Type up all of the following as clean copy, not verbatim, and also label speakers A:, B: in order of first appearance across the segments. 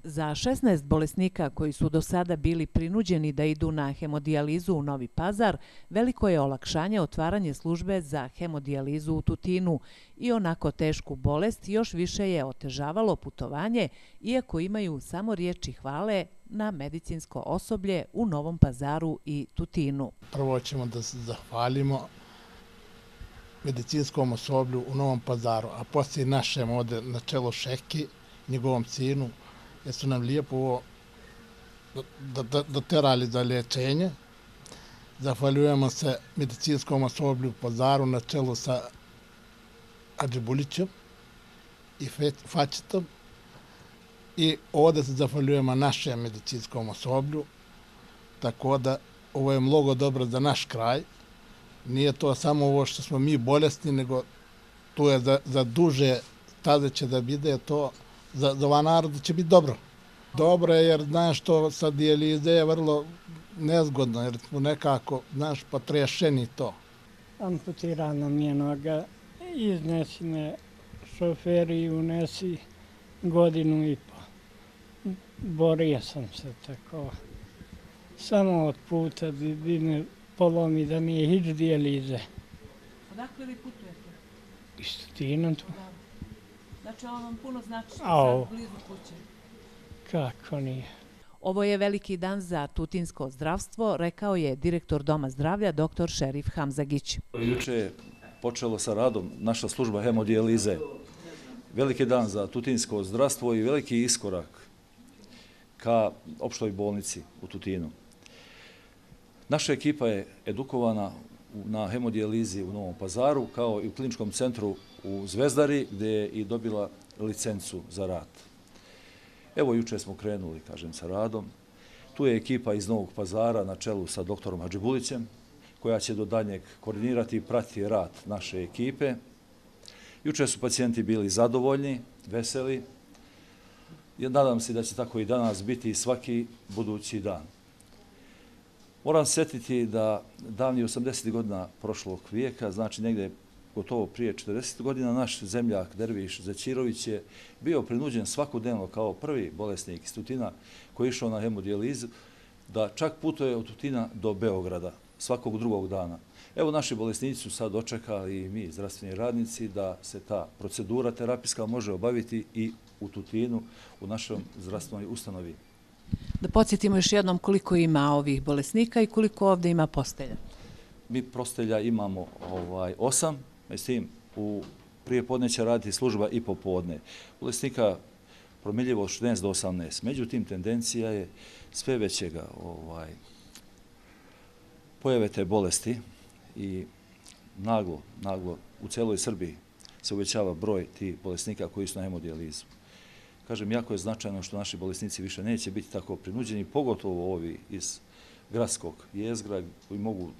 A: Za 16 bolesnika koji su do sada bili prinuđeni da idu na hemodijalizu u Novi Pazar, veliko je olakšanje otvaranje službe za hemodijalizu u Tutinu i onako tešku bolest još više je otežavalo putovanje, iako imaju samo riječi hvale na medicinsko osoblje u Novom Pazaru i Tutinu.
B: Prvo ćemo da se zahvalimo medicinskom osoblju u Novom Pazaru, a poslije našem ovdje na čelo Šeki, njegovom sinu, jer su nam lijepo doterali za liječenje. Zahvaljujemo se medicinskom osoblju u Pazaru na čelu sa Adžibulićem i Fačitom. I ovdje se zahvaljujemo našem medicinskom osoblju, tako da ovo je mnogo dobro za naš kraj. Nije to samo ovo što smo mi bolesni, nego to je za duže staze će da bude to, za ovaj narod će biti dobro. Dobro je jer, znaš, to sa dijalize je vrlo nezgodno, jer smo nekako, znaš, potrešeni to.
C: Amputirana mi je noga, iznesi me šoferi i unesi 1,5 godinu. Borio sam se tako. Samo od puta bi me polomi da nije hić dijalize.
A: Odakle vi putujete?
C: Iz Tutina tu.
A: Znači ovo vam puno znači što sad blizu kuće.
C: Kako nije.
A: Ovo je veliki dan za tutinsko zdravstvo, rekao je direktor Doma zdravlja dr. Šerif Hamzagić.
D: Juče je počelo sa radom naša služba hemodijalize. Veliki dan za tutinsko zdravstvo i veliki iskorak ka opštoj bolnici u Tutinu. Naša ekipa je edukovana na hemodijalizi u Novom Pazaru, kao i u kliničkom centru u Zvezdari, gdje je i dobila licencu za rad. Evo, juče smo krenuli, kažem, sa radom. Tu je ekipa iz Novog Pazara na čelu sa doktorom Adžibulićem, koja će do daljnjeg koordinirati i pratiti rad naše ekipe. Juče su pacijenti bili zadovoljni, veseli. Nadam se da će tako i danas biti svaki budući dan. Moram sjetiti da davni 80. godina prošlog vijeka, znači negdje gotovo prije 40 godina, naš zemljak Derviš Zećirović je bio prinuđen svakodnevno kao prvi bolesnik iz Tutina koji je išao na hemodijalizu, da čak putuje od Tutina do Beograda svakog drugog dana. Evo, naši bolesnici su sad dočekali i mi, zdravstveni radnici, da se ta procedura terapijska može obaviti i u Tutinu, u našoj zdravstvenoj ustanovi.
A: Da podsjetimo još jednom koliko ima ovih bolesnika i koliko ovdje ima postelja.
D: Mi postelja imamo 8, s tim u prijepodne će raditi služba i popodne. Bolesnika promiljivo od 16 do 18. Međutim, tendencija je sve većega pojave te bolesti i naglo u celoj Srbiji se uvećava broj tih bolesnika koji su na hemodijalizu. Kažem, jako je značajno što naši bolesnici više neće biti tako prinuđeni, pogotovo ovi iz gradskog jezgra koji mogu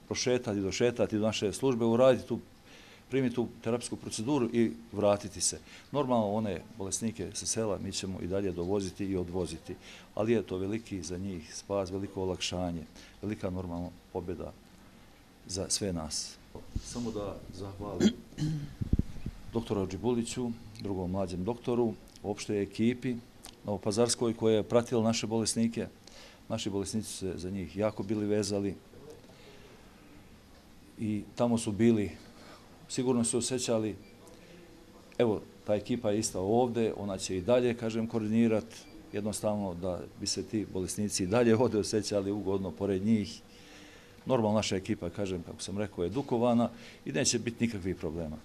D: prošetati, došetati do naše službe, uraditi primiti tu terapijsku proceduru i vratiti se. Normalno, one bolesnike sa sela mi ćemo i dalje dovoziti i odvoziti, ali je to veliki za njih spas, veliko olakšanje, velika normalna pobjeda za sve nas. Samo da zahvalim doktoru Adžibuliću, drugom mlađem doktoru, opštoj ekipi novopazarskoj koja je pratila naše bolesnike. Naši bolesnici su se za njih jako bili vezali i tamo su bili, sigurno su osjećali, evo, ta ekipa je ista ovdje, ona će i dalje, kažem, koordinirati, jednostavno da bi se ti bolesnici i dalje ovdje osjećali ugodno pored njih. Normalno, naša ekipa, kažem, kako sam rekao, je edukovana i neće biti nikakvih problema.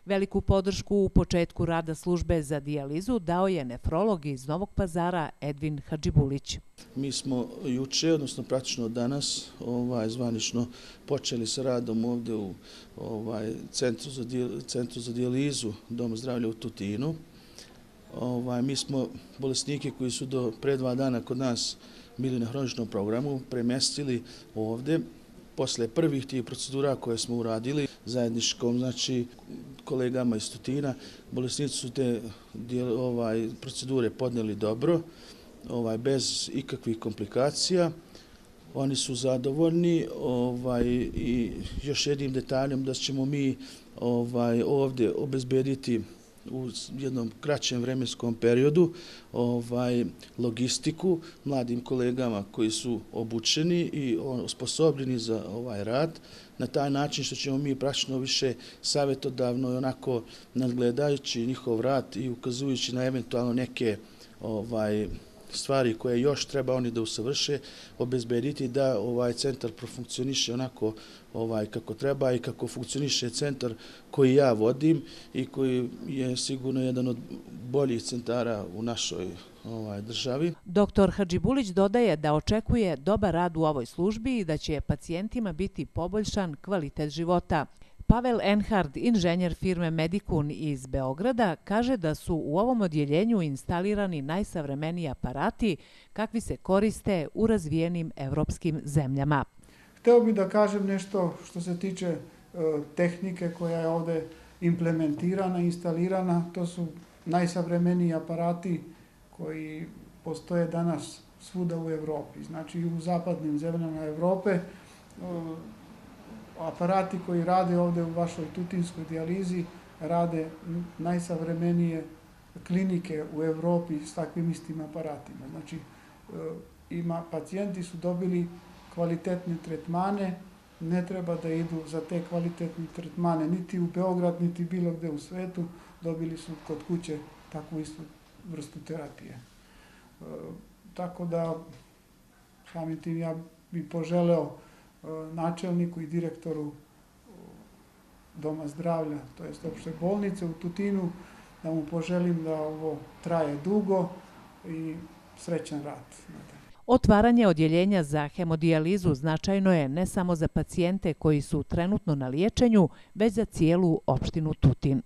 A: Veliku podršku u početku rada službe za dijalizu dao je nefrolog iz Novog Pazara Edvin Hadžibulić.
E: Mi smo juče, odnosno praktično danas, zvanično počeli sa radom ovdje u Centru za dijalizu Doma zdravlja u Tutinu. Mi smo bolesnike koji su do pre 2 dana kod nas bili na hroničnom programu premestili ovdje. Posle prvih tih procedura koje smo uradili zajedničkom, znači kolegama iz Tutina, bolesnici su te procedure podnijeli dobro, bez ikakvih komplikacija. Oni su zadovoljni i još jednim detaljom da ćemo mi ovdje obezbediti u jednom kraćem vremenskom periodu logistiku mladim kolegama koji su obučeni i osposobljeni za ovaj rad, na taj način što ćemo mi praktično više savjetodavno i onako nadgledajući njihov rad i ukazujući na eventualno neke stvari koje još treba oni da usavrše, obezbediti da ovaj centar profunkcioniše onako kako treba i kako funkcioniše centar koji ja vodim i koji je sigurno jedan od boljih centara u našoj državi.
A: Dr. Hadžibulić dodaje da očekuje dobar rad u ovoj službi i da će pacijentima biti poboljšan kvalitet života. Pavel Enhard, inženjer firme Medikun iz Beograda, kaže da su u ovom odjeljenju instalirani najsavremeniji aparati kakvi se koriste u razvijenim evropskim zemljama.
F: Hteo bih da kažem nešto što se tiče tehnike koja je ovde implementirana, instalirana. To su najsavremeniji aparati koji postoje danas svuda u Evropi. Znači i u zapadnim zemljama Evrope. Aparati koji rade ovde u vašoj tutinskoj dijalizi rade najsavremenije klinike u Evropi s takvim istim aparatima. Znači, pacijenti su dobili kvalitetne tretmane, ne treba da idu za te kvalitetne tretmane niti u Beograd, niti bilo gde u svetu, dobili su kod kuće takvu istu vrstu terapije. Tako da, samim tim ja bih poželeo načelniku i direktoru Doma zdravlja, to jest opšte bolnice u Tutinu, da mu poželim da ovo traje dugo i srećan rad.
A: Otvaranje odjeljenja za hemodijalizu značajno je ne samo za pacijente koji su trenutno na liječenju, već za cijelu opštinu Tutin.